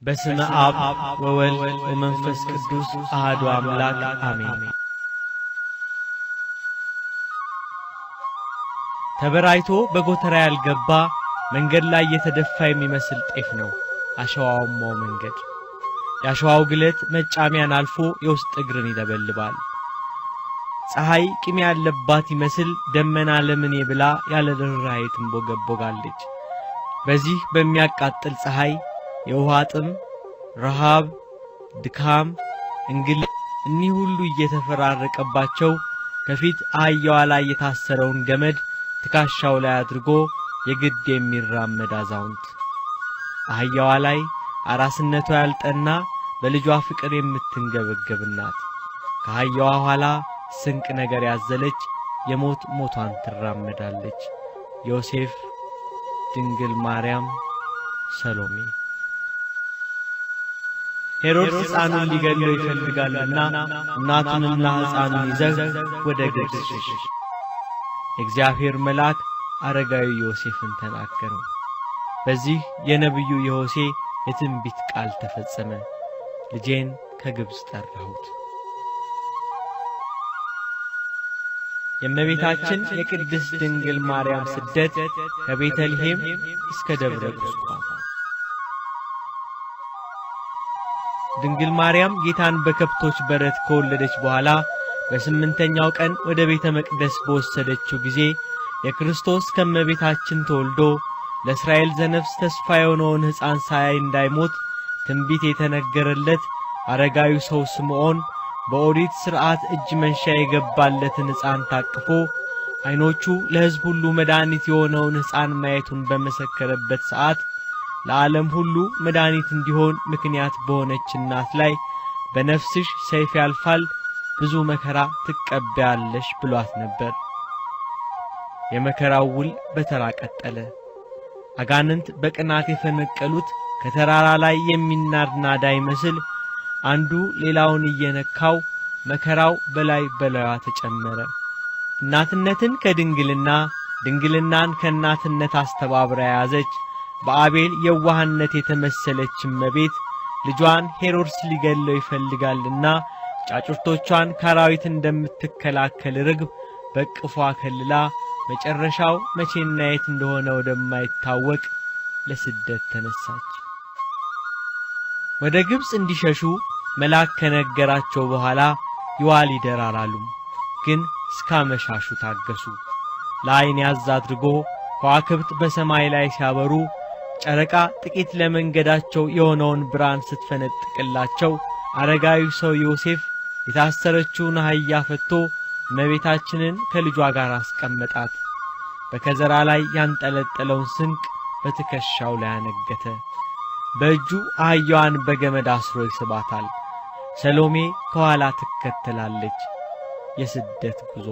በስመ አብ ወወልድ ወመንፈስ ቅዱስ አሐዱ አምላክ አሜን። ተበራይቶ በጎተራ ያልገባ መንገድ ላይ የተደፋ የሚመስል ጤፍ ነው አሸዋውማው መንገድ። ያሸዋው ግለት መጫሚያን አልፎ የውስጥ እግርን ይደበልባል። ፀሐይ ቂም ያለባት ይመስል ደመና ለምኔ ብላ ያለ ርኅራኄ ትንቦገቦጋለች። በዚህ በሚያቃጥል ፀሐይ የውሃ ጥም፣ ረሃብ፣ ድካም፣ እንግልት እኒህ ሁሉ እየተፈራረቀባቸው ከፊት አህያዋ ላይ የታሰረውን ገመድ ትከሻው ላይ አድርጎ የግድ የሚራመድ አዛውንት። አህያዋ ላይ አራስነቷ ያልጠና በልጇ ፍቅር የምትንገበገብ እናት። ከአህያዋ ኋላ ስንቅ ነገር ያዘለች የሞት ሞቷን ትራመዳለች። ዮሴፍ፣ ድንግል ማርያም፣ ሰሎሜ። ሄሮድስ ሕፃኑን ሊገድለው ይፈልጋልና እናቱንና ሕፃኑን ይዘው ወደ ግብጽ ሸሸ። የእግዚአብሔር መልአክ አረጋዊ ዮሴፍን ተናገረው። በዚህ የነቢዩ የሆሴዕ የትንቢት ቃል ተፈጸመ። ልጄን ከግብጽ ጠራሁት። የእመቤታችን የቅድስት ድንግል ማርያም ስደት ከቤተልሔም እስከ ደብረ ቁስቋም። ድንግል ማርያም ጌታን በከብቶች በረት ከወለደች በኋላ በስምንተኛው ቀን ወደ ቤተ መቅደስ በወሰደችው ጊዜ የክርስቶስ ከእመቤታችን ተወልዶ ለእስራኤል ዘነፍስ ተስፋ የሆነውን ሕፃን ሳያይ እንዳይሞት ትንቢት የተነገረለት አረጋዊ ሰው ስምዖን በኦሪት ሥርዓት እጅ መንሻ የገባለትን ሕፃን ታቅፎ ዓይኖቹ ለሕዝብ ሁሉ መድኃኒት የሆነውን ሕፃን ማየቱን በመሰከረበት ሰዓት ለዓለም ሁሉ መድኃኒት እንዲሆን ምክንያት በሆነች እናት ላይ በነፍስሽ ሰይፍ ያልፋል፣ ብዙ መከራ ትቀበያለሽ ብሏት ነበር። የመከራው ውል በተራ ቀጠለ። አጋንንት በቅናት የፈነቀሉት ከተራራ ላይ የሚናድ ናዳ ይመስል አንዱ ሌላውን እየነካው መከራው በላይ በላይዋ ተጨመረ። እናትነትን ከድንግልና ድንግልናን ከእናትነት አስተባብራ ያዘች በአቤል የዋህነት የተመሰለች እመቤት ልጇን ሄሮድስ ሊገድለው ይፈልጋልና ጫጩቶቿን ካራዊት እንደምትከላከል ርግብ በቅፏ ከልላ መጨረሻው መቼና የት እንደሆነ ወደማይታወቅ ለስደት ተነሳች። ወደ ግብጽ እንዲሸሹ መልአክ ከነገራቸው በኋላ ይዋል ይደራራሉም፣ ግን እስካመሻሹ ታገሱ። ለዓይን ያዝ አድርጎ ከዋክብት በሰማይ ላይ ሲያበሩ ጨረቃ ጥቂት ለመንገዳቸው የሆነውን ብርሃን ስትፈነጥቅላቸው አረጋዊ ሰው ዮሴፍ የታሰረችውን አህያ ፈቶ እመቤታችንን ከልጇ ጋር አስቀመጣት። በከዘራ ላይ ያንጠለጠለውን ስንቅ በትከሻው ላይ አነገተ። በእጁ አህያዋን በገመድ አስሮ ይስባታል። ሰሎሜ ከኋላ ትከተላለች። የስደት ጉዞ።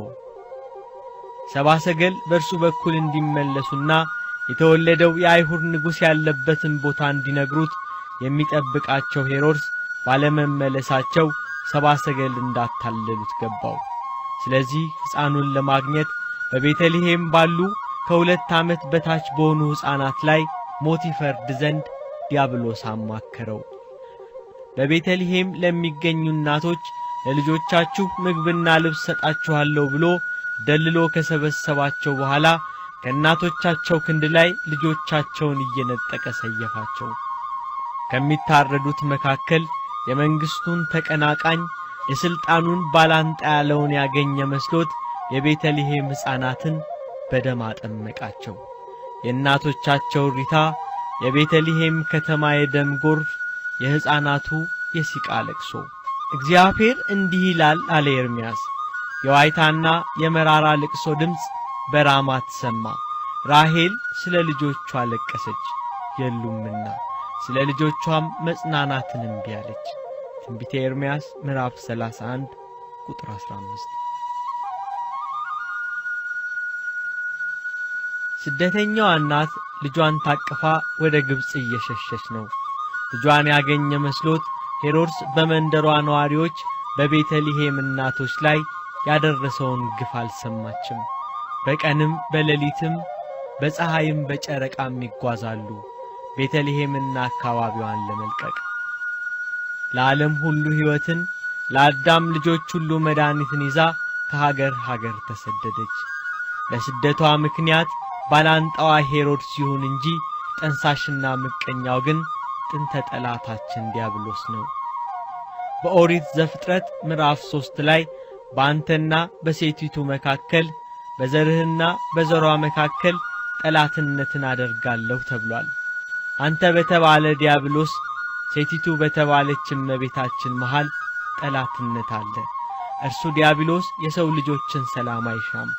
ሰብአ ሰገል በእርሱ በኩል እንዲመለሱና የተወለደው የአይሁድ ንጉሥ ያለበትን ቦታ እንዲነግሩት የሚጠብቃቸው ሄሮድስ ባለመመለሳቸው ሰብአ ሰገል እንዳታለሉት ገባው። ስለዚህ ሕፃኑን ለማግኘት በቤተልሔም ባሉ ከ2 ዓመት በታች በሆኑ ሕፃናት ላይ ሞት ይፈርድ ዘንድ ዲያብሎስ አማከረው። በቤተልሔም ለሚገኙ እናቶች ለልጆቻችሁ ምግብና ልብስ ሰጣችኋለሁ ብሎ ደልሎ ከሰበሰባቸው በኋላ ከእናቶቻቸው ክንድ ላይ ልጆቻቸውን እየነጠቀ ሰየፋቸው። ከሚታረዱት መካከል የመንግሥቱን ተቀናቃኝ የሥልጣኑን ባላንጣ ያለውን ያገኘ መስሎት የቤተልሔም ሕፃናትን በደም አጠመቃቸው። የእናቶቻቸው ሪታ፣ የቤተልሔም ከተማ የደም ጎርፍ፣ የሕፃናቱ የሲቃ ለቅሶ። እግዚአብሔር እንዲህ ይላል አለ ኤርምያስ፣ የዋይታና የመራራ ልቅሶ ድምፅ በራማ ተሰማ። ራሔል ስለ ልጆቿ ለቀሰች የሉምና፣ ስለ ልጆቿም መጽናናትን እምቢ አለች። ትንቢተ ኤርምያስ ምዕራፍ 31 ቁጥር 15። ስደተኛዋ እናት ልጇን ታቅፋ ወደ ግብጽ እየሸሸች ነው። ልጇን ያገኘ መስሎት ሄሮድስ በመንደሯ ነዋሪዎች በቤተልሔም እናቶች ላይ ያደረሰውን ግፍ አልሰማችም። በቀንም በሌሊትም በፀሐይም በጨረቃም ይጓዛሉ። ቤተልሔምና አካባቢዋን ለመልቀቅ ለዓለም ሁሉ ሕይወትን ለአዳም ልጆች ሁሉ መድኃኒትን ይዛ ከሀገር ሀገር ተሰደደች። ለስደቷ ምክንያት ባላንጣዋ ሄሮድስ ይሁን እንጂ ጠንሳሽና ምቀኛው ግን ጥንተ ጠላታችን ዲያብሎስ ነው። በኦሪት ዘፍጥረት ምዕራፍ 3 ላይ በአንተና በሴቲቱ መካከል በዘርህና በዘሯ መካከል ጠላትነትን አደርጋለሁ ተብሏል። አንተ በተባለ ዲያብሎስ ሴቲቱ በተባለች እመቤታችን መሃል ጠላትነት አለ። እርሱ ዲያብሎስ የሰው ልጆችን ሰላም አይሻም።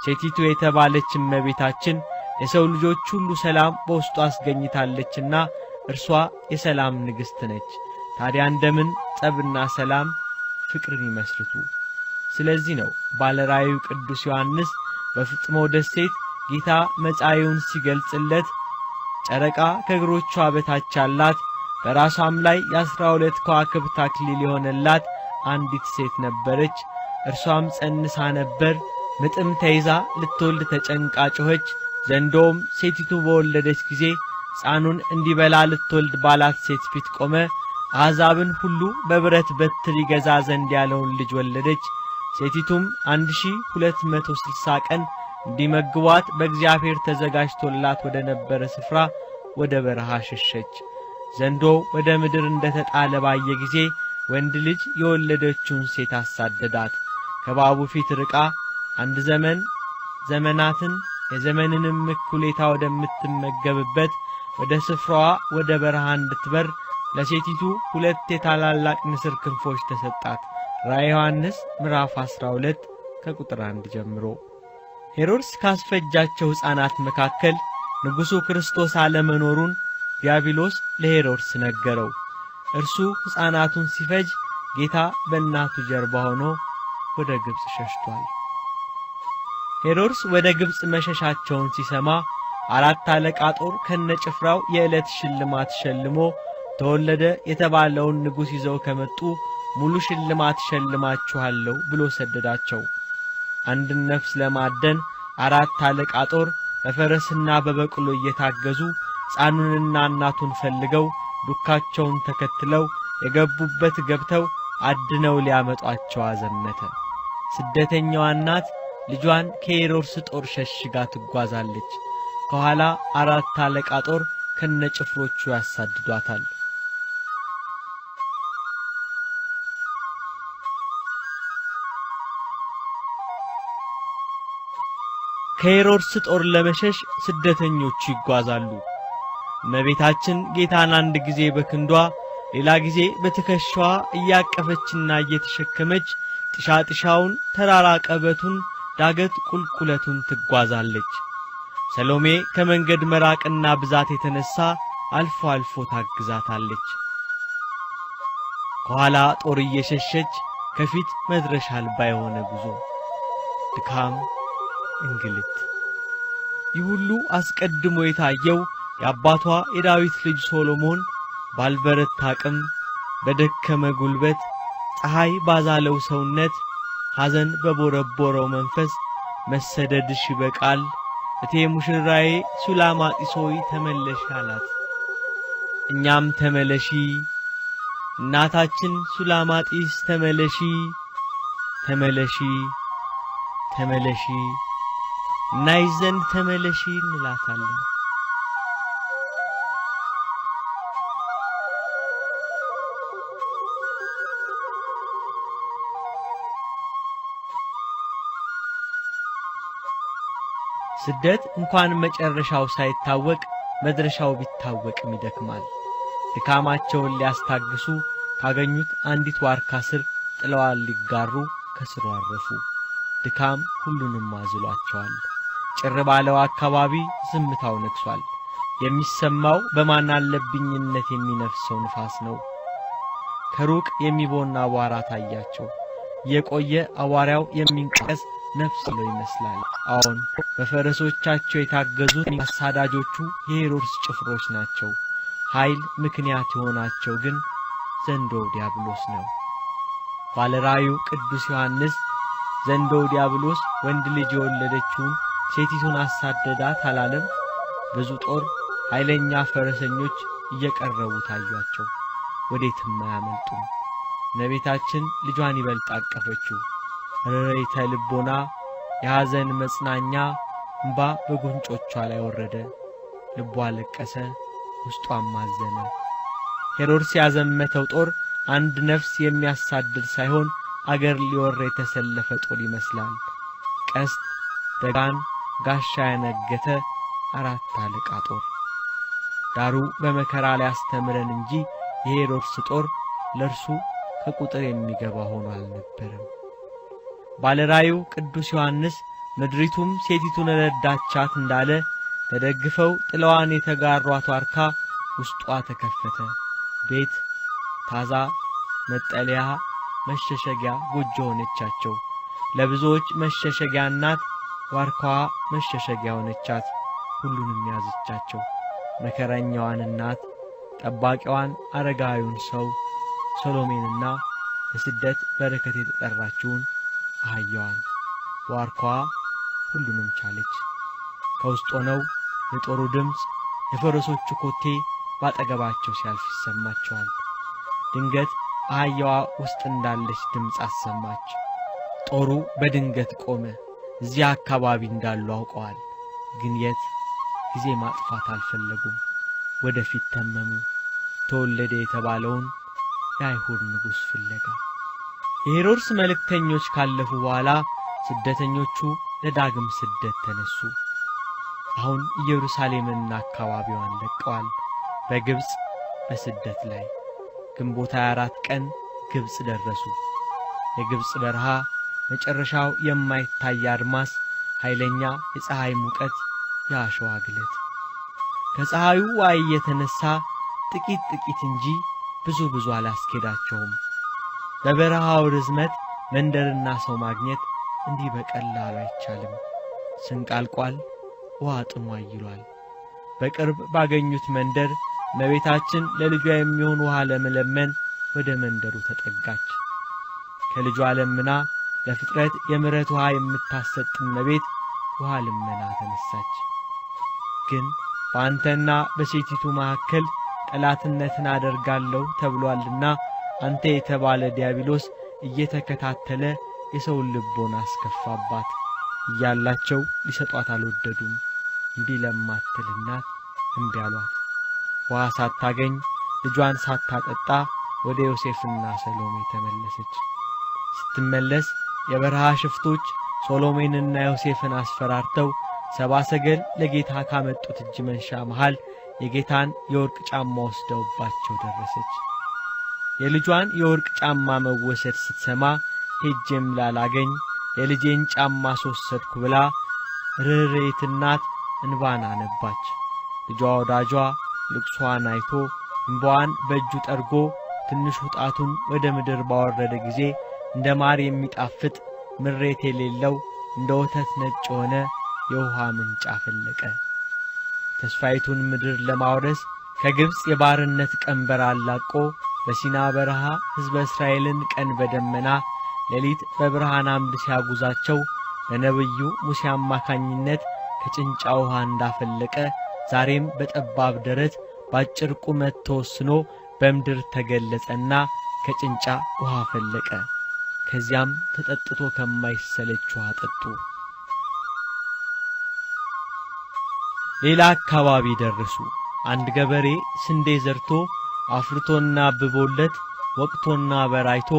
ሴቲቱ የተባለች እመቤታችን የሰው ልጆች ሁሉ ሰላም በውስጧ አስገኝታለችና እርሷ የሰላም ንግሥት ነች። ታዲያ እንደምን ጸብና ሰላም ፍቅርን ይመስርቱ? ስለዚህ ነው ባለራእዩ ቅዱስ ዮሐንስ በፍጥሞ ደሴት ጌታ መጻኢውን ሲገልጽለት ጨረቃ ከእግሮቿ በታች አላት፣ በራሷም ላይ የ12 ከዋክብት አክሊል የሆነላት አንዲት ሴት ነበረች። እርሷም ጸንሳ ነበር፣ ምጥም ተይዛ ልትወልድ ተጨንቃ ጮኸች። ዘንዶም ሴቲቱ በወለደች ጊዜ ሕፃኑን እንዲበላ ልትወልድ ባላት ሴት ፊት ቆመ። አሕዛብን ሁሉ በብረት በትር ይገዛ ዘንድ ያለውን ልጅ ወለደች። ሴቲቱም 1260 ቀን እንዲመግቧት በእግዚአብሔር ተዘጋጅቶላት ወደ ነበረ ስፍራ ወደ በረሃ ሸሸች። ዘንዶ ወደ ምድር እንደተጣለ ባየ ጊዜ ወንድ ልጅ የወለደችውን ሴት አሳደዳት። ከባቡ ፊት ርቃ አንድ ዘመናትን የዘመንንም እኩሌታ ወደምትመገብበት ወደ ስፍራዋ ወደ በረሃ እንድትበር ለሴቲቱ 2 የታላላቅ ንስር ክንፎች ተሰጣት። ራእየ ዮሐንስ ምዕራፍ 12 ከቁጥር 1 ጀምሮ። ሄሮድስ ካስፈጃቸው ሕፃናት መካከል ንጉሡ ክርስቶስ አለመኖሩን ዲያብሎስ ለሄሮድስ ነገረው። እርሱ ሕፃናቱን ሲፈጅ ጌታ በእናቱ ጀርባ ሆኖ ወደ ግብጽ ሸሽቷል። ሄሮድስ ወደ ግብጽ መሸሻቸውን ሲሰማ 4 አለቃ ጦር ከነጭፍራው የዕለት ሽልማት ሸልሞ ተወለደ የተባለውን ንጉሥ ይዘው ከመጡ ሙሉ ሽልማት ሸልማችኋለሁ ብሎ ሰደዳቸው። አንድን ነፍስ ለማደን 4 አለቃ ጦር በፈረስና በበቅሎ እየታገዙ ሕፃኑንና እናቱን ፈልገው ዱካቸውን ተከትለው የገቡበት ገብተው አድነው ሊያመጧቸው አዘመተ። ስደተኛዋ እናት ልጇን ከሄሮድስ ጦር ሸሽጋ ትጓዛለች። ከኋላ 4 አለቃ ጦር ከነጭፍሮቹ ያሳድዷታል። ከሄሮድስ ጦር ለመሸሽ ስደተኞቹ ይጓዛሉ። እመቤታችን ጌታን አንድ ጊዜ በክንዷ ሌላ ጊዜ በትከሻዋ እያቀፈችና እየተሸከመች ጥሻጥሻውን ተራራ ቀበቱን ዳገት ቁልቁለቱን ትጓዛለች። ሰሎሜ ከመንገድ መራቅና ብዛት የተነሳ አልፎ አልፎ ታግዛታለች። ከኋላ ጦር እየሸሸች ከፊት መድረሻ አልባ የሆነ ጉዞ፣ ድካም፣ እንግልት። ይህ ሁሉ አስቀድሞ የታየው የአባቷ የዳዊት ልጅ ሶሎሞን ባልበረታ አቅም በደከመ ጉልበት ፀሐይ ባዛለው ሰውነት ሐዘን በቦረቦረው መንፈስ መሰደድሽ ይበቃል፣ እቴ ሙሽራዬ ሱላማጢስ ሆይ ተመለሺ አላት። እኛም ተመለሺ እናታችን ሱላማጢስ ተመለሺ ተመለሺ ተመለሺ እናይሽ ዘንድ ተመለሺ እንላታለን። ስደት እንኳን መጨረሻው ሳይታወቅ መድረሻው ቢታወቅም ይደክማል። ድካማቸውን ሊያስታግሱ ካገኙት አንዲት ዋርካ ስር ጥለዋል ሊጋሩ ከስሩ አረፉ። ድካም ሁሉንም አዝሏቸዋል። ጭር ባለው አካባቢ ዝምታው ነግሷል። የሚሰማው በማን አለብኝነት የሚነፍሰው ንፋስ ነው። ከሩቅ የሚቦና አቧራ ታያቸው። የቆየ አቧራው የሚንቀስ ነፍስ ነው ይመስላል። አሁን በፈረሶቻቸው የታገዙት አሳዳጆቹ የሄሮድስ ጭፍሮች ናቸው። ኃይል ምክንያት የሆናቸው ግን ዘንዶ ዲያብሎስ ነው። ባለራእዩ ቅዱስ ዮሐንስ ዘንዶ ዲያብሎስ ወንድ ልጅ የወለደችውን ሴቲቱን አሳደዳት አላለም? ብዙ ጦር ኃይለኛ ፈረሰኞች እየቀረቡ ታዩአቸው። ወዴትም አያመልጡም። እመቤታችን ልጇን ይበልጥ አቀፈችው። ርኅራኄ ልቦና የሐዘን መጽናኛ እንባ በጉንጮቿ ላይ ወረደ። ልቧ አለቀሰ፣ ውስጧም አዘነ። ሄሮድስ ያዘመተው ጦር አንድ ነፍስ የሚያሳድድ ሳይሆን አገር ሊወር የተሰለፈ ጦር ይመስላል። ቀስት፣ ደጋን፣ ጋሻ ያነገተ 4 አለቃ ጦር። ዳሩ በመከራ ላይ አስተምረን እንጂ የሄሮድስ ጦር ለርሱ ከቁጥር የሚገባ ሆኖ አልነበረም። ባለራዩ ቅዱስ ዮሐንስ ምድሪቱም ሴቲቱን ረዳቻት እንዳለ ተደግፈው ጥለዋን የተጋሯት ዋርካ ውስጧ ተከፈተ። ቤት፣ ታዛ፣ መጠለያ፣ መሸሸጊያ ጎጆ ሆነቻቸው። ለብዙዎች መሸሸጊያ ናት። ዋርካዋ መሸሸጊያ ሆነቻት፣ ሁሉንም ያዘቻቸው። መከረኛዋን እናት፣ ጠባቂዋን አረጋዊውን ሰው ሰሎሜንና ለስደት በረከት የተጠራችውን አህያዋን። ዋርካዋ ሁሉንም ቻለች። ከውስጥ ሆነው የጦሩ ድምፅ፣ የፈረሶቹ ኮቴ ባጠገባቸው ሲያልፍ ይሰማቸዋል። ድንገት አህያዋ ውስጥ እንዳለች ድምፅ አሰማች። ጦሩ በድንገት ቆመ። እዚያ አካባቢ እንዳሉ አውቀዋል። ግን የት? ጊዜ ማጥፋት አልፈለጉም። ወደፊት ተመሙ። ተወለደ የተባለውን የአይሁድ ንጉሥ ፍለጋ። የሄሮድስ መልእክተኞች ካለፉ በኋላ ስደተኞቹ ለዳግም ስደት ተነሱ። አሁን ኢየሩሳሌምንና አካባቢዋን ለቀዋል። በግብጽ በስደት ላይ ግንቦት 24 ቀን ግብጽ ደረሱ። የግብጽ በረሃ መጨረሻው የማይታይ አድማስ፣ ኃይለኛ የፀሐይ ሙቀት፣ የአሸዋ ግለት። ከፀሐዩ ዋይ የተነሳ ጥቂት እንጂ ብዙ አላስኬዳቸውም። በበረሃው ርዝመት መንደርና ሰው ማግኘት እንዲህ በቀላሉ አይቻልም። ስንቅ አልቋል፣ ውሃ ጥሟ ይሏል። በቅርብ ባገኙት መንደር እመቤታችን ለልጇ የሚሆን ውሃ ለመለመን ወደ መንደሩ ተጠጋች። ከልጇ ለምና ለፍጥረት የምሕረት ውሃ የምታሰጥ እመቤት ውሃ ልመና ተነሳች። ግን በአንተና በሴቲቱ መካከል ጠላትነትን አደርጋለሁ ተብሏልና አንተ የተባለ ዲያብሎስ እየተከታተለ የሰውን ልቦና አስከፋባት እያላቸው ሊሰጧት አልወደዱም። እምቢ ለማትል እናት እምቢ አሏት። ውሃ ሳታገኝ ልጇን ሳታጠጣ ወደ ዮሴፍና ሰሎሜ ተመለሰች። ስትመለስ የበረሃ ሽፍቶች ሰሎሜንና ዮሴፍን አስፈራርተው 70 ሰገል ለጌታ ካመጡት እጅ መንሻ መሃል የጌታን የወርቅ ጫማ ወስደውባቸው ደረሰች። የልጇን የወርቅ ጫማ መወሰድ ስትሰማ ሄጄም ላላገኝ የልጄን ጫማ ወሰድኩ ብላ ርኅራኄ እናት እንባን አነባች። ልጇ ወዳጇ ልቅሷን አይቶ እንባዋን በእጁ ጠርጎ ትንሹ ጣቱን ወደ ምድር ባወረደ ጊዜ እንደ ማር የሚጣፍጥ ምሬት የሌለው እንደ ወተት ነጭ የሆነ የውሃ ምንጭ አፈለቀ። ተስፋይቱን ምድር ለማውረስ ከግብጽ የባርነት ቀንበር አላቆ በሲና በረሃ ሕዝበ እስራኤልን ቀን በደመና ሌሊት በብርሃን አምድ ሲያጉዛቸው በነብዩ ሙሴ አማካኝነት ከጭንጫ ውሃ እንዳፈለቀ ዛሬም በጠባብ ደረት ባጭር ቁመት ተወስኖ በምድር ተገለጸና ከጭንጫ ውሃ ፈለቀ። ከዚያም ተጠጥቶ ከማይሰለች ውሃ ጠጡ። ሌላ አካባቢ ደረሱ። አንድ ገበሬ ስንዴ ዘርቶ አፍርቶና አብቦለት ወቅቶና በራይቶ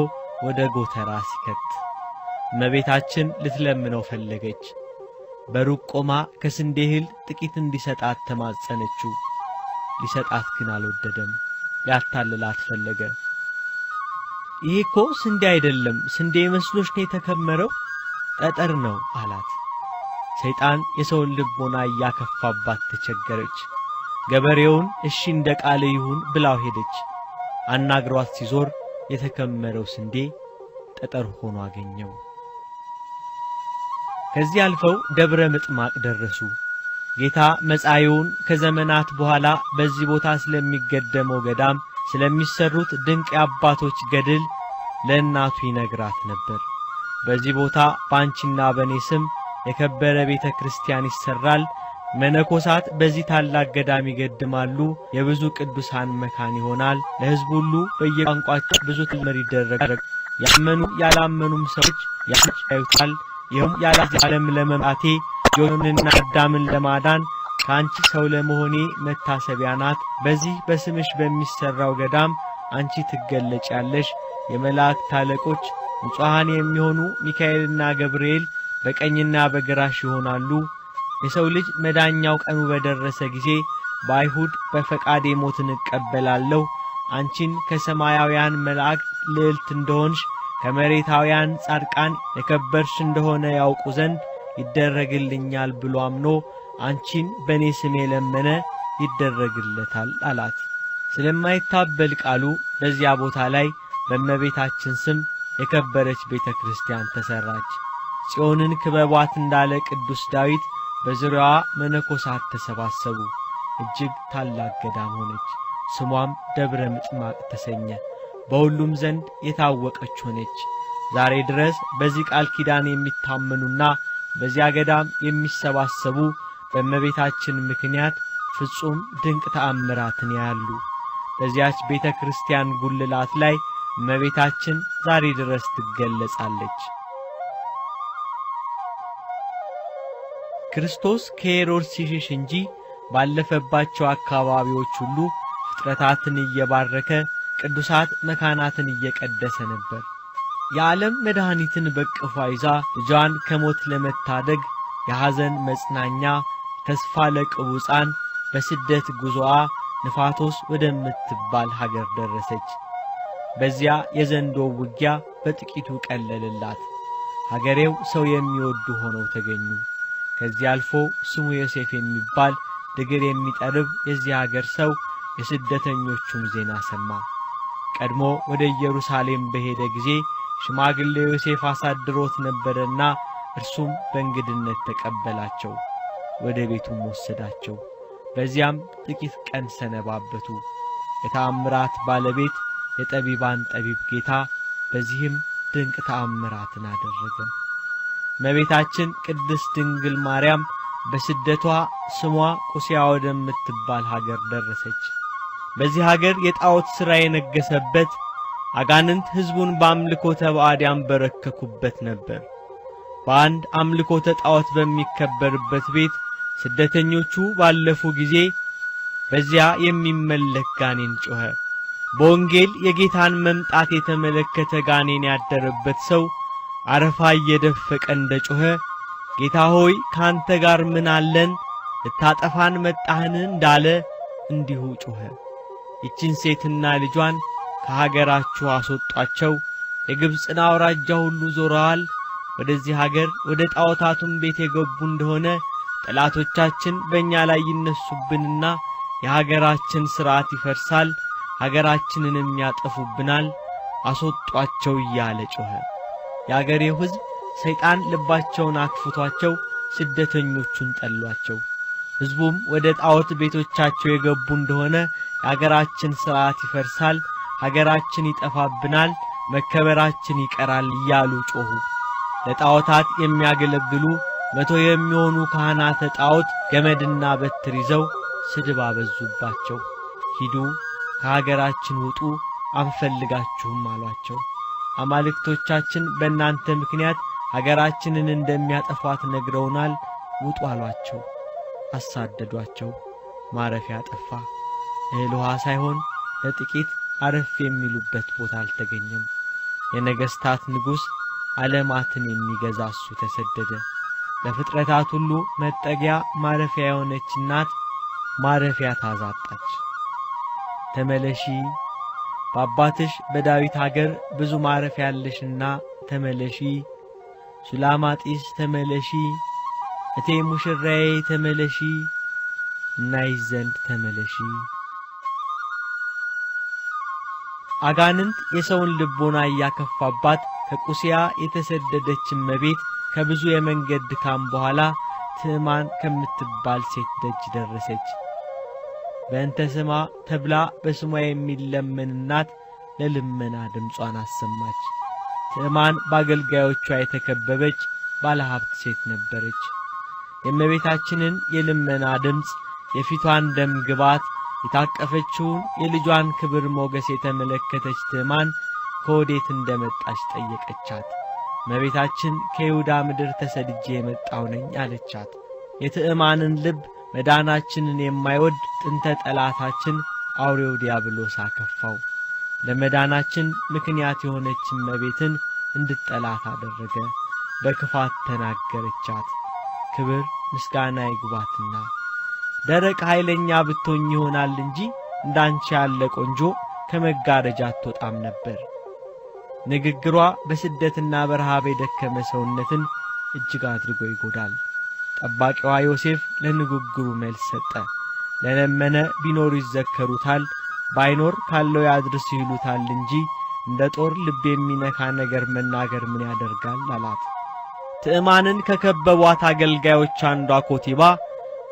ወደ ጎተራ ሲከት እመቤታችን ልትለምነው ፈለገች። በሩቅ ቆማ ከስንዴ እህል ጥቂት እንዲሰጣት ተማጸነችው። ሊሰጣት ግን አልወደደም። ሊያታልላት ፈለገ። ይሄ እኮ ስንዴ አይደለም፣ ስንዴ መስሎሽ ነው የተከመረው፣ ጠጠር ነው አላት። ሰይጣን የሰውን ልቦና እያከፋባት ተቸገረች። ገበሬውን እሺ እንደ ቃል ይሁን ብላው ሄደች። አናግሯት ሲዞር የተከመረው ስንዴ ጠጠር ሆኖ አገኘው። ከዚህ አልፈው ደብረ ምጥማቅ ደረሱ። ጌታ መጻኢውን ከዘመናት በኋላ በዚህ ቦታ ስለሚገደመው ገዳም ስለሚሰሩት ድንቅ የአባቶች ገድል ለእናቱ ይነግራት ነበር። በዚህ ቦታ ባንቺና በኔ ስም የከበረ ቤተ ክርስቲያን ይሰራል፣ መነኮሳት በዚህ ታላቅ ገዳም ይገድማሉ። የብዙ ቅዱሳን መካን ይሆናል። ለሕዝብ ሁሉ በየቋንቋቸው ብዙ ትምህርት ይደረጋል። ያመኑ ያላመኑም ሰዎች ያዩታል። ይህም ያለዚህ ዓለም ለመምጣቴ ዮንና አዳምን ለማዳን ከአንቺ ሰው ለመሆኔ መታሰቢያ ናት። በዚህ በስምሽ በሚሰራው ገዳም አንቺ ትገለጫለሽ። የመላእክት አለቆች ንጹሐን የሚሆኑ ሚካኤልና ገብርኤል በቀኝና በግራሽ ይሆናሉ። የሰው ልጅ መዳኛው ቀኑ በደረሰ ጊዜ በአይሁድ በፈቃዴ ሞትን እቀበላለሁ። አንቺን ከሰማያውያን መላእክት ልዕልት እንደሆንሽ ከመሬታውያን ጻድቃን የከበርሽ እንደሆነ ያውቁ ዘንድ ይደረግልኛል ብሎ አምኖ አንቺን በእኔ ስም የለመነ ይደረግለታል አላት። ስለማይታበል ቃሉ በዚያ ቦታ ላይ በእመቤታችን ስም የከበረች ቤተ ክርስቲያን ተሰራች። ጽዮንን ክበቧት እንዳለ ቅዱስ ዳዊት በዙሪያዋ መነኮሳት ተሰባሰቡ። እጅግ ታላቅ ገዳም ሆነች። ስሟም ደብረ ምጥማቅ ተሰኘ። በሁሉም ዘንድ የታወቀች ሆነች። ዛሬ ድረስ በዚህ ቃል ኪዳን የሚታመኑና በዚያ ገዳም የሚሰባሰቡ በእመቤታችን ምክንያት ፍጹም ድንቅ ተአምራትን ያያሉ። በዚያች ቤተ ክርስቲያን ጉልላት ላይ እመቤታችን ዛሬ ድረስ ትገለጻለች። ክርስቶስ ከሄሮድስ ሲሸሽ እንጂ ባለፈባቸው አካባቢዎች ሁሉ ፍጥረታትን እየባረከ ቅዱሳት መካናትን እየቀደሰ ነበር። የዓለም መድኃኒትን በቅፏ ይዛ ልጇን ከሞት ለመታደግ የሐዘን መጽናኛ ተስፋ ለቅቡፃን በስደት ጉዞዋ ንፋቶስ ወደምትባል ሀገር ደረሰች። በዚያ የዘንዶ ውጊያ በጥቂቱ ቀለለላት። ሀገሬው ሰው የሚወዱ ሆነው ተገኙ። ከዚህ አልፎ ስሙ ዮሴፍ የሚባል ድግር የሚጠርብ የዚህ ሀገር ሰው የስደተኞቹን ዜና ሰማ። ቀድሞ ወደ ኢየሩሳሌም በሄደ ጊዜ ሽማግሌው ዮሴፍ አሳድሮት ነበርና እርሱም በእንግድነት ተቀበላቸው፣ ወደ ቤቱም ወሰዳቸው። በዚያም ጥቂት ቀን ሰነባበቱ። የተአምራት ባለቤት የጠቢባን ጠቢብ ጌታ በዚህም ድንቅ ተአምራትን አደረገ። እመቤታችን ቅድስት ድንግል ማርያም በስደቷ ስሟ ቁስያ ወደምትባል ሀገር ደረሰች። በዚህ ሀገር የጣዖት ሥራ የነገሰበት አጋንንት ሕዝቡን በአምልኮተ ባዕድ ያንበረከኩበት ነበር። በአንድ አምልኮተ ጣዖት በሚከበርበት ቤት ስደተኞቹ ባለፉ ጊዜ በዚያ የሚመለክ ጋኔን ጮኸ። በወንጌል የጌታን መምጣት የተመለከተ ጋኔን ያደረበት ሰው አረፋ እየደፈቀ እንደጮኸ ጌታ ሆይ ካንተ ጋር ምን አለን? ልታጠፋን መጣህን? እንዳለ እንዲሁ ጮኸ። ይችን ሴትና ልጇን ከሀገራችሁ አስወጧቸው። የግብፅን አውራጃ ሁሉ ዞረዋል። ወደዚህ ሀገር ወደ ጣዖታቱም ቤት የገቡ እንደሆነ ጠላቶቻችን በእኛ ላይ ይነሱብንና የሀገራችን ሥርዓት ይፈርሳል፣ ሀገራችንንም ያጠፉብናል፣ አስወጧቸው እያለ ጮኸ። የአገሬው ሕዝብ ሰይጣን ልባቸውን አክፍቷቸው ስደተኞቹን ጠሏቸው። ሕዝቡም ወደ ጣዖት ቤቶቻቸው የገቡ እንደሆነ የሀገራችን ሥርዓት ይፈርሳል፣ ሀገራችን ይጠፋብናል፣ መከበራችን ይቀራል እያሉ ጮኹ። ለጣዖታት የሚያገለግሉ 100 የሚሆኑ ካህናተ ጣዖት ገመድና በትር ይዘው ስድብ አበዙባቸው። ሂዱ፣ ከሀገራችን ውጡ፣ አንፈልጋችሁም አሏቸው። አማልክቶቻችን በእናንተ ምክንያት ሀገራችንን እንደሚያጠፏት ነግረውናል፣ ውጡ አሏቸው። አሳደዷቸው። ማረፊያ ጠፋ። እህል ውሃ ሳይሆን ለጥቂት አረፍ የሚሉበት ቦታ አልተገኘም። የነገሥታት ንጉሥ ዓለማትን የሚገዛ እሱ ተሰደደ። ለፍጥረታት ሁሉ መጠጊያ ማረፊያ የሆነች እናት ማረፊያ ታዛጣች። ተመለሺ፣ በአባትሽ በዳዊት ሀገር ብዙ ማረፊያ ያለሽና ተመለሺ። ሱላማጢስ ተመለሺ፣ እቴ ሙሽራዬ ተመለሺ፣ እናይሽ ዘንድ ተመለሺ። አጋንንት የሰውን ልቦና እያከፋባት ከቁስያ የተሰደደች እመቤት ከብዙ የመንገድ ድካም በኋላ ትዕማን ከምትባል ሴት ደጅ ደረሰች። በእንተ ስማ ተብላ በስሟ የሚለመንናት ለልመና ድምጿን አሰማች። ትዕማን በአገልጋዮቿ የተከበበች ባለሀብት ሴት ነበረች። የእመቤታችንን የልመና ድምፅ፣ የፊቷን ደም ግባት፣ የታቀፈችውን የልጇን ክብር ሞገስ የተመለከተች ትዕማን ከወዴት እንደመጣች ጠየቀቻት። እመቤታችን ከይሁዳ ምድር ተሰድጄ የመጣሁ ነኝ አለቻት። የትዕማንን ልብ መዳናችንን የማይወድ ጥንተ ጠላታችን አውሬው ዲያብሎስ አከፋው። ለመዳናችን ምክንያት የሆነች እመቤትን እንድትጠላት አደረገ። በክፋት ተናገረቻት። ክብር ምስጋና ይግባትና ደረቅ ኃይለኛ ብትሆኝ ይሆናል እንጂ እንዳንቺ ያለ ቆንጆ ከመጋረጃ አትወጣም ነበር። ንግግሯ በስደትና በረሃብ የደከመ ሰውነትን እጅግ አድርጎ ይጎዳል። ጠባቂዋ ዮሴፍ ለንግግሩ መልስ ሰጠ። ለለመነ ቢኖር ይዘከሩታል፣ ባይኖር ካለው ያድርስ ይሉታል እንጂ እንደ ጦር ልብ የሚነካ ነገር መናገር ምን ያደርጋል አላት። ትዕማንን ከከበቧት አገልጋዮች አንዷ ኮቲባ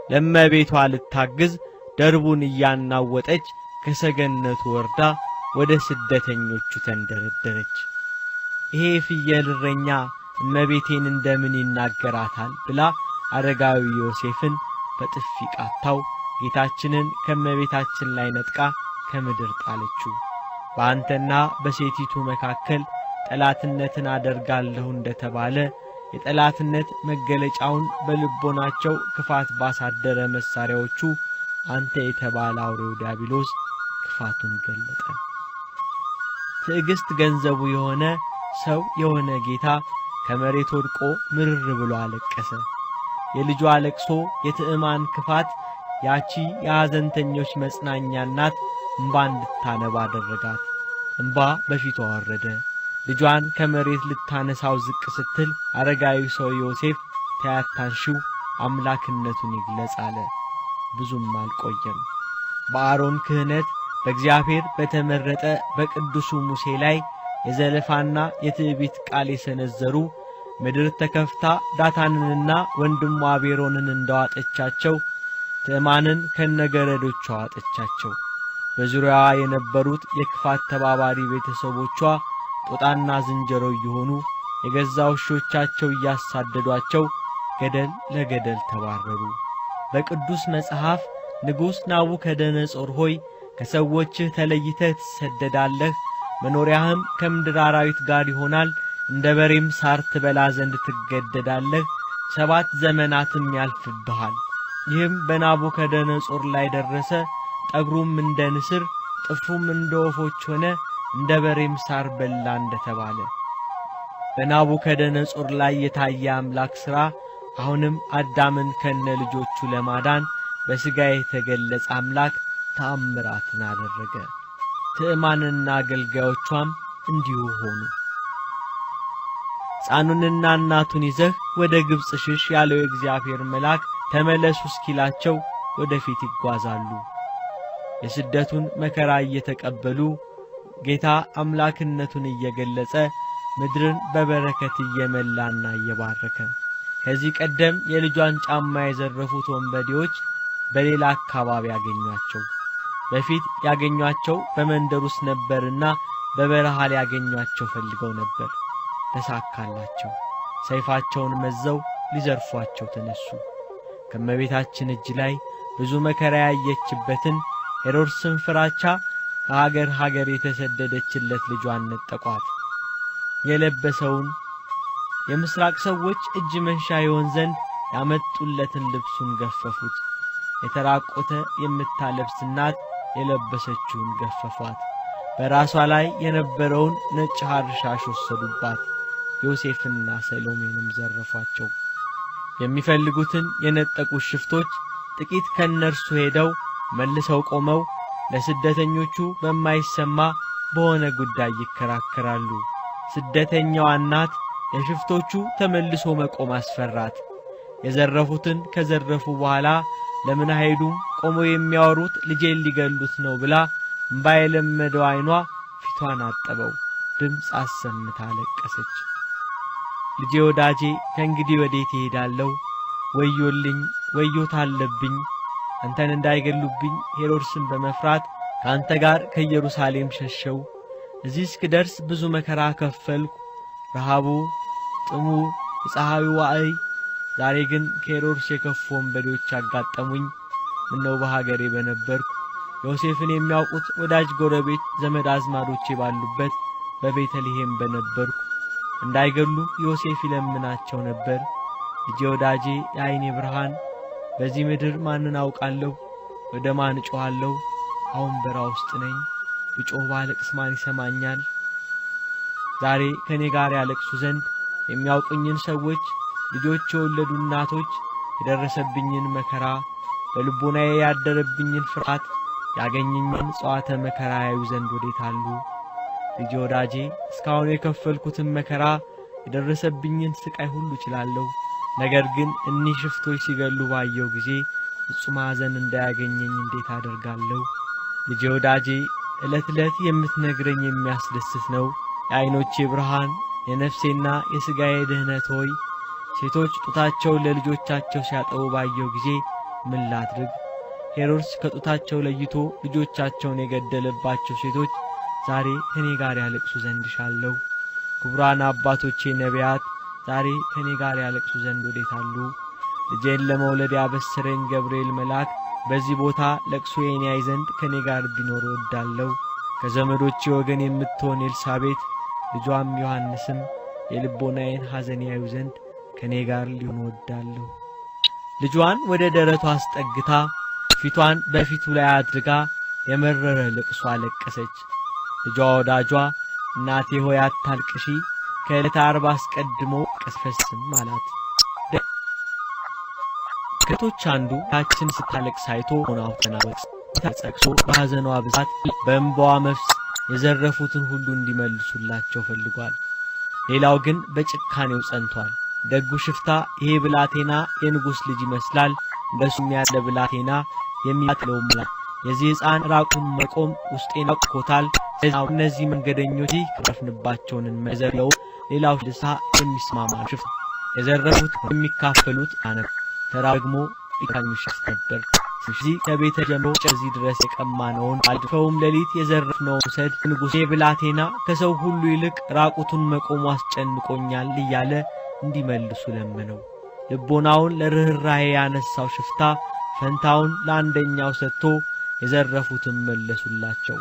ለእመቤቷ ልታግዝ ደርቡን እያናወጠች ከሰገነቱ ወርዳ ወደ ስደተኞቹ ተንደረደረች። ይሄ ፍየል እረኛ እመቤቴን እንደምን ይናገራታል ብላ አረጋዊ ዮሴፍን በጥፊ ቃታው ጌታችንን ከእመቤታችን ላይ ነጥቃ ከምድር ጣለችው። በአንተና በሴቲቱ መካከል ጠላትነትን አደርጋለሁ እንደተባለ የጠላትነት መገለጫውን በልቦናቸው ክፋት ባሳደረ መሳሪያዎቹ አንተ የተባለ አውሬው ዲያብሎስ ክፋቱን ገለጠ። ትዕግስት ገንዘቡ የሆነ ሰው የሆነ ጌታ ከመሬት ወድቆ ምርር ብሎ አለቀሰ። የልጇ ለቅሶ የትዕማን ክፋት ያቺ የሐዘንተኞች መጽናኛ እናት እንባ እንድታነባ አደረጋት። እንባ በፊቷ ወረደ። ልጇን ከመሬት ልታነሳው ዝቅ ስትል አረጋዊ ሰው ዮሴፍ ታያታንሺው አምላክነቱን ይግለጽ አለ። ብዙም አልቆየም። በአሮን ክህነት በእግዚአብሔር በተመረጠ በቅዱሱ ሙሴ ላይ የዘለፋና የትዕቢት ቃል የሰነዘሩ ምድር ተከፍታ ዳታንንና ወንድሟ አቤሮንን እንደዋጠቻቸው ትዕማንን ከነገረዶቿ ዋጠቻቸው። በዙሪያዋ የነበሩት የክፋት ተባባሪ ቤተሰቦቿ ጦጣና ዝንጀሮ እየሆኑ የገዛ ውሾቻቸው እያሳደዷቸው ገደል ለገደል ተባረሩ። በቅዱስ መጽሐፍ ንጉሥ ናቡከደነጾር ሆይ ከሰዎችህ ተለይተህ ትሰደዳለህ፣ መኖሪያህም ከምድር አራዊት ጋር ይሆናል፣ እንደ በሬም ሳር ትበላ ዘንድ ትገደዳለህ፣ 7 ዘመናትም ያልፍብሃል። ይህም በናቡከደነጾር ላይ ደረሰ። ጠጉሩም እንደ ንስር ጥፍሩም እንደ ወፎች ሆነ፣ እንደ በሬም ሳር በላ እንደተባለ በናቡከደነጾር ላይ የታየ አምላክ ሥራ አሁንም አዳምን ከነ ልጆቹ ለማዳን በሥጋ የተገለጸ አምላክ ተአምራትን አደረገ። ትዕማንና አገልጋዮቿም እንዲሁ ሆኑ። ሕፃኑንና እናቱን ይዘህ ወደ ግብጽ ሽሽ ያለው የእግዚአብሔር መልአክ ተመለሱ እስኪላቸው ወደፊት ይጓዛሉ። የስደቱን መከራ እየተቀበሉ ጌታ አምላክነቱን እየገለጸ ምድርን በበረከት እየመላና እየባረከ ከዚህ ቀደም የልጇን ጫማ የዘረፉት ወንበዴዎች በሌላ አካባቢ ያገኟቸው። በፊት ያገኟቸው በመንደር ውስጥ ነበርና በበረሃ ያገኟቸው ፈልገው ነበር። ተሳካላቸው። ሰይፋቸውን መዘው ሊዘርፏቸው ተነሱ። ከመቤታችን እጅ ላይ ብዙ መከራ ያየችበትን ሄሮድስን ፍራቻ ከሀገር ሀገር የተሰደደችለት ልጇን ነጠቋት። የለበሰውን የምስራቅ ሰዎች እጅ መንሻ ይሆን ዘንድ ያመጡለትን ልብሱን ገፈፉት። የተራቆተ የምታለብስ እናት የለበሰችውን ገፈፏት። በራሷ ላይ የነበረውን ነጭ ሐር ሻሽ ወሰዱባት። ዮሴፍና ሰሎሜንም ዘረፏቸው። የሚፈልጉትን የነጠቁ ሽፍቶች ጥቂት ከነርሱ ሄደው መልሰው ቆመው ለስደተኞቹ በማይሰማ በሆነ ጉዳይ ይከራከራሉ። ስደተኛዋ እናት የሽፍቶቹ ተመልሶ መቆም አስፈራት። የዘረፉትን ከዘረፉ በኋላ ለምን አይሄዱም? ቆመው የሚያወሩት ልጄን ሊገሉት ነው ብላ እምባ የለመደው ዓይኗ ፊቷን አጠበው። ድምፅ አሰምታ ለቀሰች። ልጄ ወዳጄ ከእንግዲህ ወዴት እሄዳለሁ? ወዮልኝ፣ ወዮት አለብኝ። አንተን እንዳይገሉብኝ ሄሮድስን በመፍራት ከአንተ ጋር ከኢየሩሳሌም ሸሸው። እዚህ እስክደርስ ብዙ መከራ ከፈልኩ። ረሃቡ፣ ጥሙ፣ የፀሐዩ ዋዕይ፣ ዛሬ ግን ከሄሮድስ የከፉ ወንበዴዎች አጋጠሙኝ። ምነው በሀገሬ በነበርኩ ዮሴፍን የሚያውቁት ወዳጅ ጎረቤት ዘመድ አዝማዶቼ ባሉበት በቤተልሔም በነበርኩ። እንዳይገሉ ዮሴፍ ይለምናቸው ነበር። ልጄ ወዳጄ የዓይኔ ብርሃን፣ በዚህ ምድር ማንን አውቃለሁ? ወደ ማን እጮኻለሁ? አሁን በራ ውስጥ ነኝ። ብጮህ ባለቅስ ማን ይሰማኛል? ዛሬ ከኔ ጋር ያለቅሱ ዘንድ የሚያውቁኝን ሰዎች፣ ልጆች የወለዱ እናቶች የደረሰብኝን መከራ፣ በልቦናዬ ያደረብኝን ፍርሃት፣ ያገኘኝን ጸዋተ መከራ ያዩ ዘንድ ወዴት አሉ? ልጄ ወዳጄ እስካሁን የከፈልኩትን መከራ የደረሰብኝን ስቃይ ሁሉ እችላለሁ። ነገር ግን እኒህ ሽፍቶች ሲገሉ ባየው ጊዜ ፍጹም ሐዘን እንዳያገኘኝ እንዴት አደርጋለሁ? ልጄ ወዳጄ ዕለት ዕለት የምትነግረኝ የሚያስደስት ነው። የዓይኖቼ ብርሃን፣ የነፍሴና የሥጋዬ ድህነት ሆይ፣ ሴቶች ጡታቸውን ለልጆቻቸው ሲያጠቡ ባየው ጊዜ ምን ላድርግ? ሄሮድስ ከጡታቸው ለይቶ ልጆቻቸውን የገደለባቸው ሴቶች ዛሬ ከኔ ጋር ያለቅሱ ዘንድ ሻለሁ። ክቡራን አባቶቼ ነቢያት ዛሬ ከኔ ጋር ያለቅሱ ዘንድ ወዴት አሉ? ልጄን ለመውለድ ያበሰረኝ ገብርኤል መልአክ በዚህ ቦታ ለቅሶዬን ያይ ዘንድ ከኔ ጋር ቢኖር እወዳለሁ። ከዘመዶቼ ወገን የምትሆን ኤልሳቤጥ ልጇም ዮሐንስም የልቦናዬን ሐዘን ያዩ ዘንድ ከኔ ጋር ሊሆኑ እወዳለሁ። ልጇን ወደ ደረቷ አስጠግታ ፊቷን በፊቱ ላይ አድርጋ የመረረ ልቅሶ አለቀሰች። ልጇ ወዳጇ እናቴ ሆይ አታልቅሺ፣ ከዕለተ ዓርብ አስቀድሞ ቀስፈስም አላት። ከቶች አንዱ ታችን ስታለቅስ አይቶ ሆናው ተናወጽ ተጸቅሶ በሐዘኗ ብዛት በእንባዋ መፍስ የዘረፉትን ሁሉ እንዲመልሱላቸው ፈልጓል። ሌላው ግን በጭካኔው ጸንቷል። ደጉ ሽፍታ ይሄ ብላቴና የንጉሥ ልጅ ይመስላል፣ እንደሱም ያለ ብላቴና የሚያጥለውም የዚህ ሕፃን ራቁን መቆም ውስጤን አውቆታል። እነዚህ መንገደኞች ከረፍንባቸውን መዘለው ሌላው ልሳ የሚስማማ ሽፍታ የዘረፉት የሚካፈሉት አነብ ተራ ደግሞ ይካኝሽስ ነበር። ስለዚህ ከቤተ ጀምሮ እዚህ ድረስ የቀማነውን አልፈውም ሌሊት የዘረፍነውን ሰድ ንጉሴ ብላቴና ከሰው ሁሉ ይልቅ ራቁቱን መቆሙ አስጨንቆኛል እያለ እንዲመልሱ ለመነው። ልቦናውን ለርህራሄ ያነሳው ሽፍታ ፈንታውን ለአንደኛው ሰጥቶ የዘረፉትን መለሱላቸው።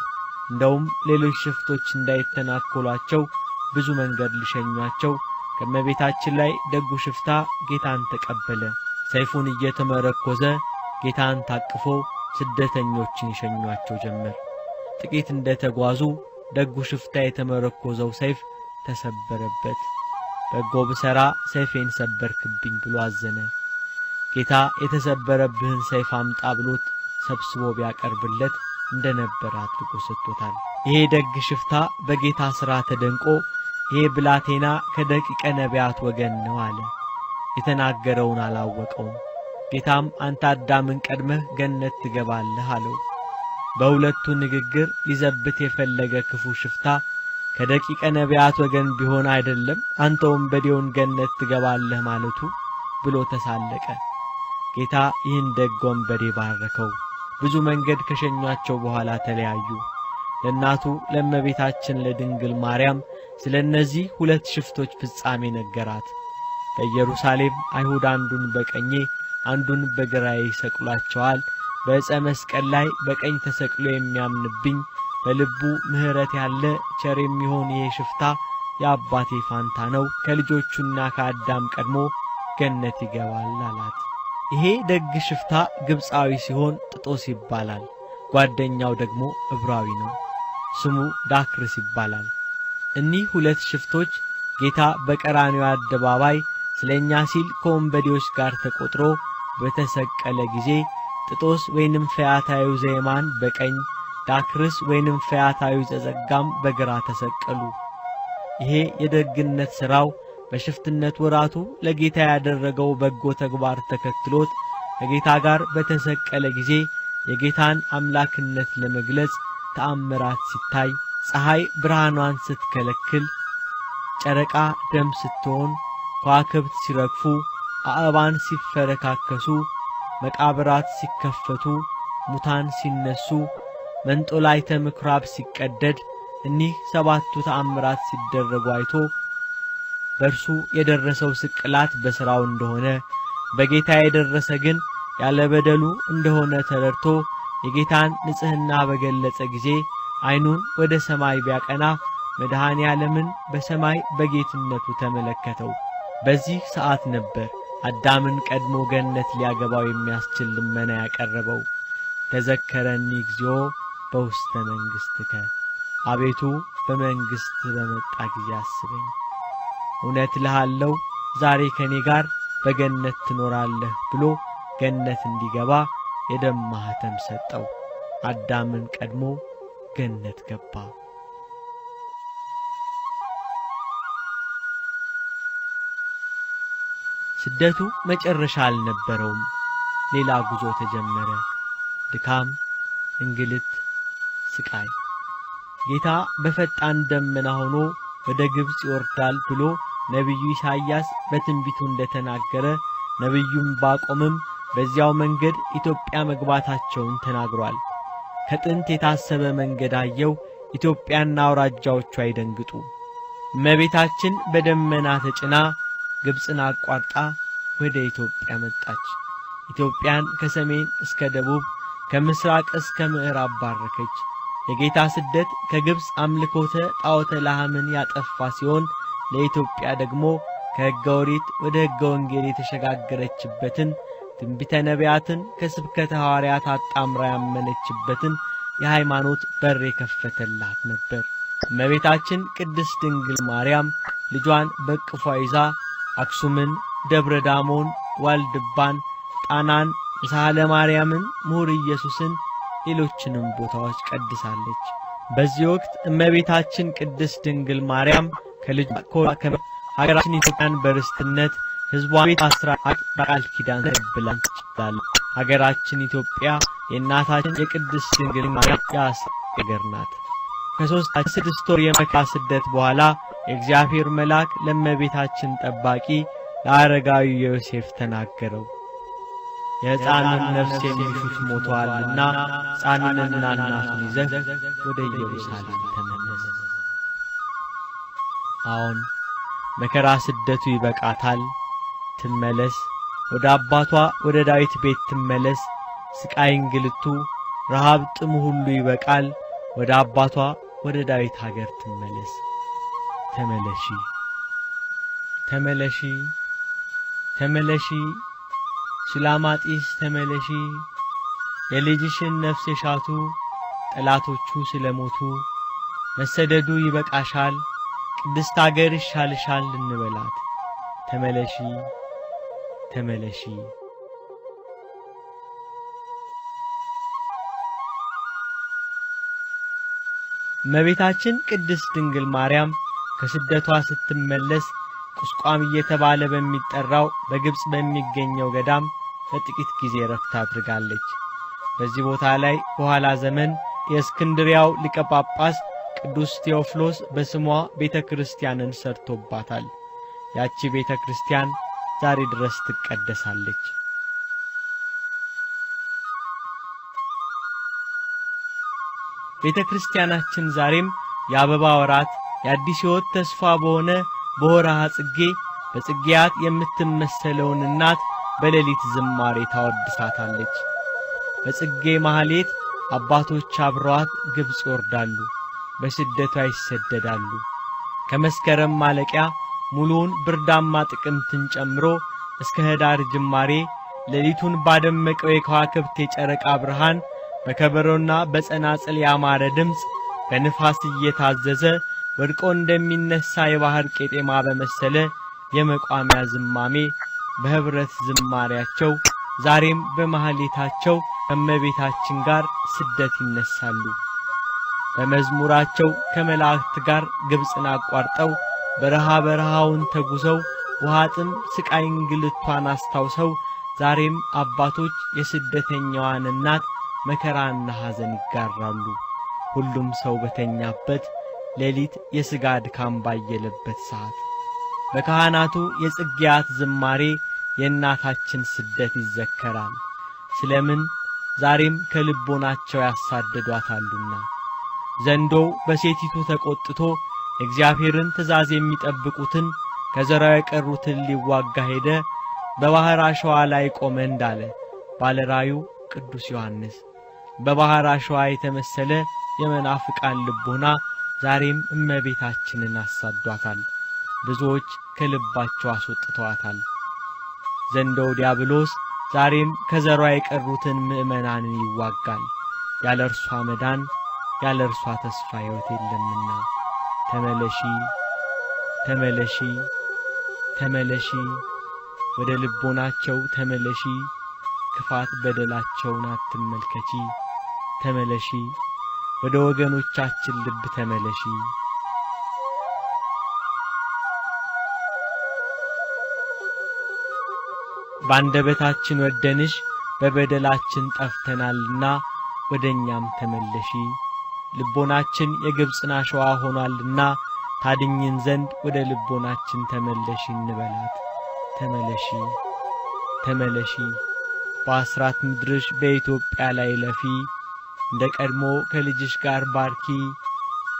እንደውም ሌሎች ሽፍቶች እንዳይተናኮሏቸው ብዙ መንገድ ሊሸኟቸው ከመቤታችን ላይ ደጉ ሽፍታ ጌታን ተቀበለ። ሰይፉን እየተመረኮዘ ጌታን ታቅፎ ስደተኞችን ይሸኟቸው ጀመር። ጥቂት እንደተጓዙ ደጉ ሽፍታ የተመረኮዘው ሰይፍ ተሰበረበት። በጎ ብሰራ ሰይፌን ሰበርክብኝ ብሎ አዘነ። ጌታ የተሰበረብህን ሰይፍ አምጣ ብሎት ሰብስቦ ቢያቀርብለት እንደነበር አድርጎ ሰጥቶታል። ይሄ ደግ ሽፍታ በጌታ ሥራ ተደንቆ ይሄ ብላቴና ከደቂቀ ነቢያት ወገን ነው አለ። የተናገረውን አላወቀውም። ጌታም አንተ አዳምን ቀድመህ ገነት ትገባለህ አለው። በሁለቱ ንግግር ሊዘብት የፈለገ ክፉ ሽፍታ ከደቂቀ ነቢያት ወገን ቢሆን አይደለም አንተ ወንበዴውን ገነት ትገባለህ ማለቱ ብሎ ተሳለቀ። ጌታ ይህን ደግ ወንበዴ ባረከው። ብዙ መንገድ ከሸኟቸው በኋላ ተለያዩ። ለእናቱ ለእመቤታችን ለድንግል ማርያም ስለ እነዚህ ሁለት ሽፍቶች ፍጻሜ ነገራት። በኢየሩሳሌም አይሁድ አንዱን በቀኜ አንዱን በግራዬ ይሰቅሏቸዋል። በዕፀ መስቀል ላይ በቀኝ ተሰቅሎ የሚያምንብኝ በልቡ ምሕረት ያለ ቸር የሚሆን ይሄ ሽፍታ የአባቴ ፋንታ ነው፣ ከልጆቹና ከአዳም ቀድሞ ገነት ይገባል አላት። ይሄ ደግ ሽፍታ ግብፃዊ ሲሆን ጥጦስ ይባላል። ጓደኛው ደግሞ ዕብራዊ ነው፣ ስሙ ዳክርስ ይባላል። እኒህ ሁለት ሽፍቶች ጌታ በቀራንዮ አደባባይ ስለኛ ሲል ከወንበዴዎች ጋር ተቆጥሮ በተሰቀለ ጊዜ ጥጦስ ወይንም ፈያታዩ ዘየማን በቀኝ ዳክርስ ወይንም ፈያታዩ ዘጸጋም በግራ ተሰቀሉ። ይሄ የደግነት ሥራው በሽፍትነት ወራቱ ለጌታ ያደረገው በጎ ተግባር ተከትሎት ከጌታ ጋር በተሰቀለ ጊዜ የጌታን አምላክነት ለመግለጽ ተአምራት ሲታይ ፀሐይ ብርሃኗን ስትከለክል፣ ጨረቃ ደም ስትሆን፣ ከዋክብት ሲረግፉ፣ አእባን ሲፈረካከሱ፣ መቃብራት ሲከፈቱ፣ ሙታን ሲነሱ፣ መንጦላይተ ምኵራብ ሲቀደድ፣ እኒህ ሰባቱ ተአምራት ሲደረጉ አይቶ በእርሱ የደረሰው ስቅላት በሥራው እንደሆነ በጌታ የደረሰ ግን ያለ በደሉ እንደሆነ ተረድቶ የጌታን ንጽሕና በገለጸ ጊዜ ዓይኑን ወደ ሰማይ ቢያቀና መድኃኔ ዓለምን በሰማይ በጌትነቱ ተመለከተው። በዚህ ሰዓት ነበር አዳምን ቀድሞ ገነት ሊያገባው የሚያስችል ልመና ያቀረበው። ተዘከረኒ እግዚኦ በውስተ መንግሥትከ፣ አቤቱ በመንግሥት በመጣ ጊዜ አስበኝ። እውነት እልሃለሁ ዛሬ ከኔ ጋር በገነት ትኖራለህ ብሎ ገነት እንዲገባ የደም ማኅተም ሰጠው። አዳምን ቀድሞ ገነት ገባ። ስደቱ መጨረሻ አልነበረውም። ሌላ ጉዞ ተጀመረ። ድካም፣ እንግልት፣ ስቃይ። ጌታ በፈጣን ደመና ሆኖ ወደ ግብጽ ይወርዳል ብሎ ነቢዩ ኢሳይያስ በትንቢቱ እንደተናገረ ነቢዩም ባቆምም በዚያው መንገድ ኢትዮጵያ መግባታቸውን ተናግሯል። ከጥንት የታሰበ መንገድ አየው፣ ኢትዮጵያና አውራጃዎቿ አይደንግጡ። እመቤታችን በደመና ተጭና ግብጽን አቋርጣ ወደ ኢትዮጵያ መጣች። ኢትዮጵያን ከሰሜን እስከ ደቡብ ከምስራቅ እስከ ምዕራብ ባረከች። የጌታ ስደት ከግብጽ አምልኮተ ጣዖተ ላህምን ያጠፋ ሲሆን ለኢትዮጵያ ደግሞ ከሕገ ኦሪት ወደ ሕገ ወንጌል የተሸጋገረችበትን ትንቢተ ነቢያትን ከስብከተ ሐዋርያት አጣምራ ያመነችበትን የሃይማኖት በር የከፈተላት ነበር። እመቤታችን ቅድስት ድንግል ማርያም ልጇን በቅፏ ይዛ አክሱምን፣ ደብረ ዳሞን፣ ዋልድባን፣ ጣናን፣ ሳህለ ማርያምን፣ ምሁር ኢየሱስን፣ ሌሎችንም ቦታዎች ቀድሳለች። በዚህ ወቅት እመቤታችን ቅድስት ድንግል ማርያም ከልጇ ሀገራችን ኢትዮጵያን በርስትነት ሕዝቧን ቤት አስራ በቃል ኪዳን ተቀብላለች። ሀገራችን ኢትዮጵያ የእናታችን የቅድስት ድንግል ማርያም ሀገር ናት። ከ6 ወር የመከራ ስደት በኋላ የእግዚአብሔር መልአክ ለእመቤታችን ጠባቂ ለአረጋዊ ዮሴፍ ተናገረው። የሕፃኑን ነፍስ የሚሹት ሞተዋልና ሕፃኑንና እናቱን ይዘህ ወደ ኢየሩሳሌም ተመለስ። አሁን መከራ ስደቱ ይበቃታል፣ ትመለስ። ወደ አባቷ ወደ ዳዊት ቤት ትመለስ። ስቃይ፣ እንግልቱ፣ ረሃብ፣ ጥሙ ሁሉ ይበቃል። ወደ አባቷ ወደ ዳዊት ሀገር ትመለስ። ተመለሺ ተመለሺ ተመለሺ፣ ሱላማጢስ ተመለሺ። የልጅሽን ነፍስ የሻቱ ጠላቶቹ ስለሞቱ መሰደዱ ይበቃሻል፣ ቅድስት አገር ይሻልሻል እንበላት። ተመለሺ ተመለሺ። እመቤታችን ቅድስት ድንግል ማርያም ከስደቷ ስትመለስ ቁስቋም እየተባለ በሚጠራው በግብጽ በሚገኘው ገዳም ለጥቂት ጊዜ ረፍት አድርጋለች። በዚህ ቦታ ላይ በኋላ ዘመን የእስክንድሪያው ሊቀ ጳጳስ ቅዱስ ቴዎፍሎስ በስሟ ቤተክርስቲያንን ሰርቶባታል። ያቺ ቤተክርስቲያን ዛሬ ድረስ ትቀደሳለች። ቤተክርስቲያናችን ዛሬም የአበባ ወራት የአዲስ ሕይወት ተስፋ በሆነ በወርሃ ጽጌ በጽጌያት የምትመሰለውን እናት በሌሊት ዝማሬ ታወድሳታለች። በጽጌ ማህሌት አባቶች አብረዋት ግብጽ ይወርዳሉ፣ በስደቷ ይሰደዳሉ። ከመስከረም ማለቂያ ሙሉውን ብርዳማ ጥቅምትን ጨምሮ እስከ ኅዳር ጅማሬ ሌሊቱን ባደመቀው የከዋክብት የጨረቃ ብርሃን በከበሮና በጸናጽል ያማረ ድምፅ በንፋስ እየታዘዘ ወድቆ እንደሚነሳ የባህር ቄጤማ በመሰለ የመቋሚያ ዝማሜ በህብረት ዝማሬያቸው ዛሬም በማህሌታቸው ከእመቤታችን ጋር ስደት ይነሳሉ። በመዝሙራቸው ከመላእክት ጋር ግብጽን አቋርጠው በረሃውን ተጉዘው ውሃ ጥም ስቃይ እንግልቷን አስታውሰው ዛሬም አባቶች የስደተኛዋን እናት መከራና ሐዘን ይጋራሉ። ሁሉም ሰው በተኛበት ሌሊት የሥጋ ድካም ባየለበት ሰዓት በካህናቱ የጽጌያት ዝማሬ የእናታችን ስደት ይዘከራል። ስለምን? ዛሬም ከልቦናቸው ያሳደዷታሉና። ዘንዶው በሴቲቱ ተቆጥቶ እግዚአብሔርን ትእዛዝ የሚጠብቁትን ከዘራው የቀሩትን ሊዋጋ ሄደ። በባህር አሸዋ ላይ ቆመ እንዳለ ባለራዩ ቅዱስ ዮሐንስ በባህር አሸዋ የተመሰለ የመናፍቃን ልቦና ዛሬም እመቤታችንን አሳዷታል። ብዙዎች ከልባቸው አስወጥተዋታል። ዘንዶው ዲያብሎስ ዛሬም ከዘሯ የቀሩትን ምእመናንን ይዋጋል። ያለ እርሷ መዳን ያለ እርሷ ተስፋ ሕይወት የለምና ተመለሺ ተመለሺ ተመለሺ፣ ወደ ልቦናቸው ተመለሺ፣ ክፋት በደላቸውን አትመልከቺ። ተመለሺ፣ ወደ ወገኖቻችን ልብ ተመለሺ። ባንደበታችን ወደንሽ በበደላችን ጠፍተናልና ወደኛም ተመለሺ። ልቦናችን የግብጽን አሸዋ ሆኗልና ታድኝን ዘንድ ወደ ልቦናችን ተመለሺ እንበላት። ተመለሺ ተመለሺ፣ በአስራት ምድርሽ በኢትዮጵያ ላይ ለፊ፣ እንደ ቀድሞ ከልጅሽ ጋር ባርኪ።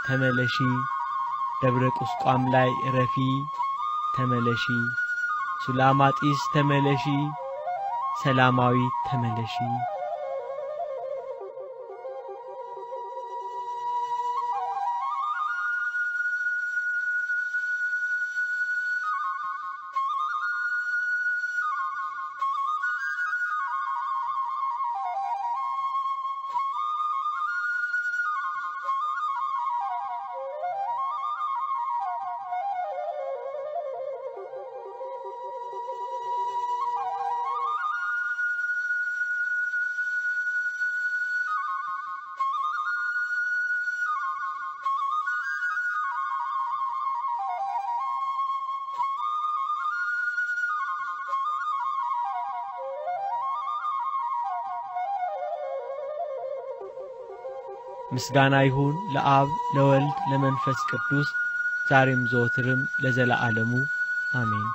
ተመለሺ፣ ደብረ ቁስቋም ላይ ረፊ። ተመለሺ፣ ሱላማጢስ ተመለሺ፣ ሰላማዊት ተመለሺ። ምስጋና ይሁን ለአብ ለወልድ ለመንፈስ ቅዱስ ዛሬም ዘወትርም ለዘለዓለሙ አሜን።